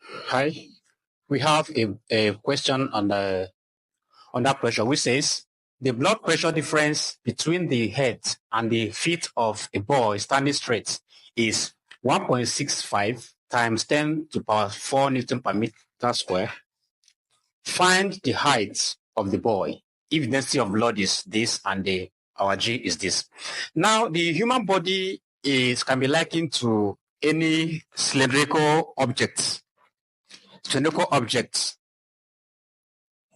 Hi, we have a question on the under pressure, which says the blood pressure difference between the head and the feet of a boy standing straight is 1.65 times 10 to the power 4 Newton per meter square. Find the height of the boy if the density of blood is this and our G is this. Now, the human body can be likened to any cylindrical object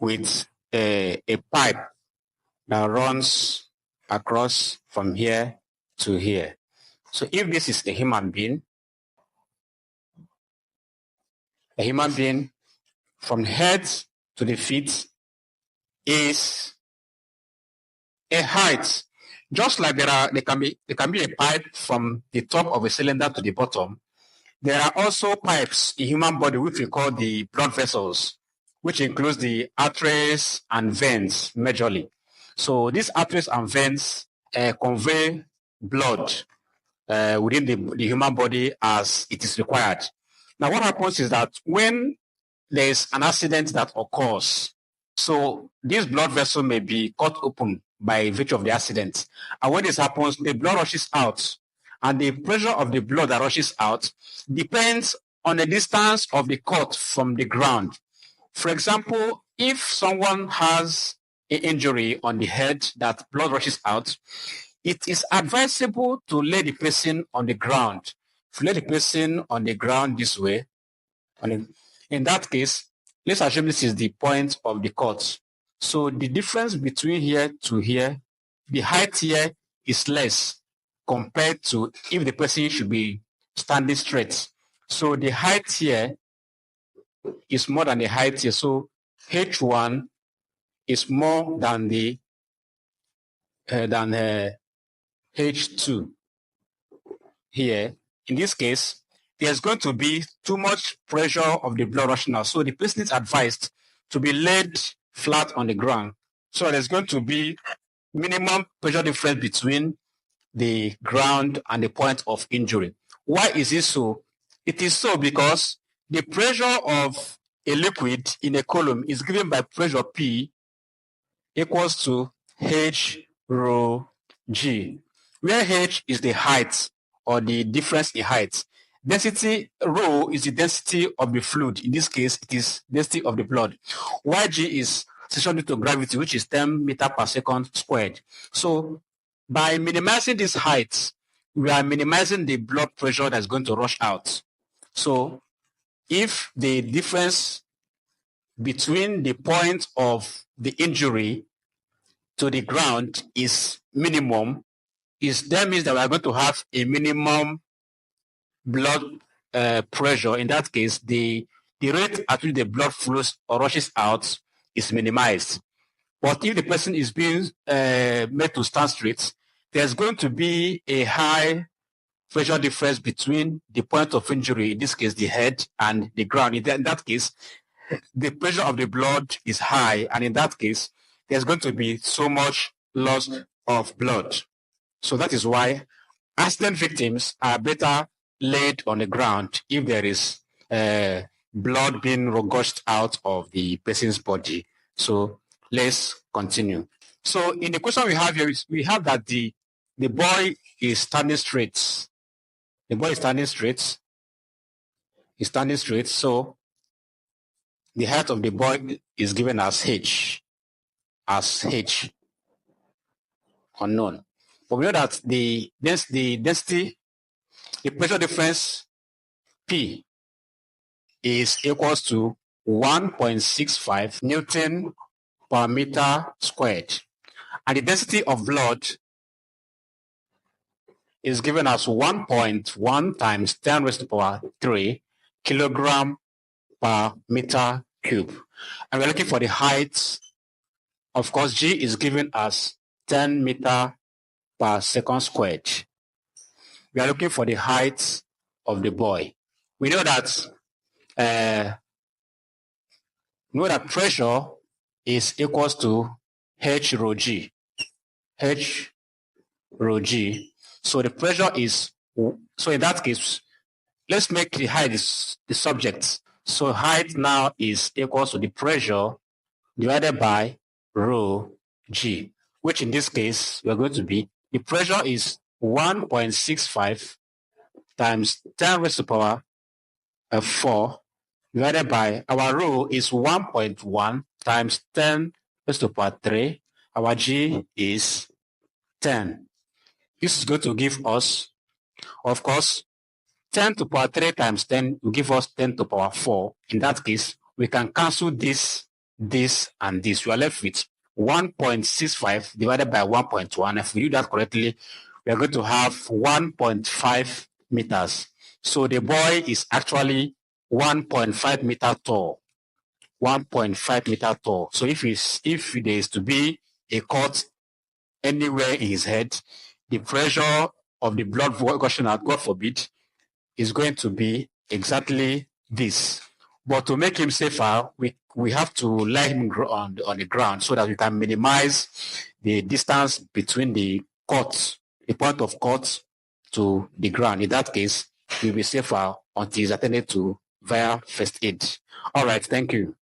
with a pipe that runs across from here to here. So if this is a human being from head to the feet is a height. Just like there can be a pipe from the top of a cylinder to the bottom. There are also pipes in human body which we call the blood vessels, which includes the arteries and veins majorly. So these arteries and veins convey blood within the human body as it is required. Now, what happens is that when there is an accident that occurs, so this blood vessel may be cut open by virtue of the accident. And when this happens, the blood rushes out. And the pressure of the blood that rushes out depends on the distance of the cut from the ground. For example, if someone has an injury on the head that blood rushes out, it is advisable to lay the person on the ground. If you lay the person on the ground this way, in that case, let's assume this is the point of the cut. So the difference between here to here, the height here is less compared to if the person should be standing straight. So the height here is more than the height here. So H1 is more than the H2 here. In this case, there's going to be too much pressure of the blood rushing out. So the person is advised to be laid flat on the ground. So there's going to be minimum pressure difference between the ground and the point of injury. Why is it so? It is so because the pressure of a liquid in a column is given by pressure P equals to H rho G, where H is the height or the difference in height. Density rho is the density of the fluid. In this case, it is density of the blood. Yg is acceleration due to gravity, which is 10 meter per second squared. So by minimizing this height, we are minimizing the blood pressure that's going to rush out. So if the difference between the point of the injury to the ground is minimum, that means that we are going to have a minimum blood pressure. In that case, the rate at which the blood flows or rushes out is minimized. But if the person is being made to stand straight, there's going to be a high pressure difference between the point of injury, in this case the head, and the ground. In that case, the pressure of the blood is high, and in that case, there's going to be so much loss of blood. So that is why accident victims are better laid on the ground if there is blood being gushed out of the person's body. So let's continue. So in the question we have here, we have that the boy is standing straight. The boy is standing straight. He's standing straight. So the height of the boy is given as H unknown. But we know that the density, the pressure difference P is equals to 1.65 Newton per meter squared. And the density of blood is given as 1.1 times 10 raised to the power 3 kilogram per meter cube. And we're looking for the height. Of course, G is given as 10 meter per second squared. We are looking for the height of the boy. We know that pressure is equals to H rho G. H rho G. So the pressure is, so in that case, let's make the height the subject. So height now is equal to the pressure divided by rho G, which in this case, we're going to be, the pressure is 1.65 times 10 raised to the power of 4 divided by, our rho is 1.1 times 10 raised to the power 3. Our G is 10. This is going to give us, of course, 10 to the power 3 times 10 will give us 10 to the power 4. In that case, we can cancel this, and this. We are left with 1.65 divided by 1.1. If we do that correctly, we are going to have 1.5 meters. So the boy is actually 1.5 meter tall. 1.5 meter tall. So if there is to be a cut anywhere in his head, the pressure of the blood gushing out, God forbid, is going to be exactly this. But to make him safer, we have to let him grow on the ground so that we can minimize the distance between the cut, the point of cut to the ground. In that case, we'll be safer until he's attended to via first aid. All right, thank you.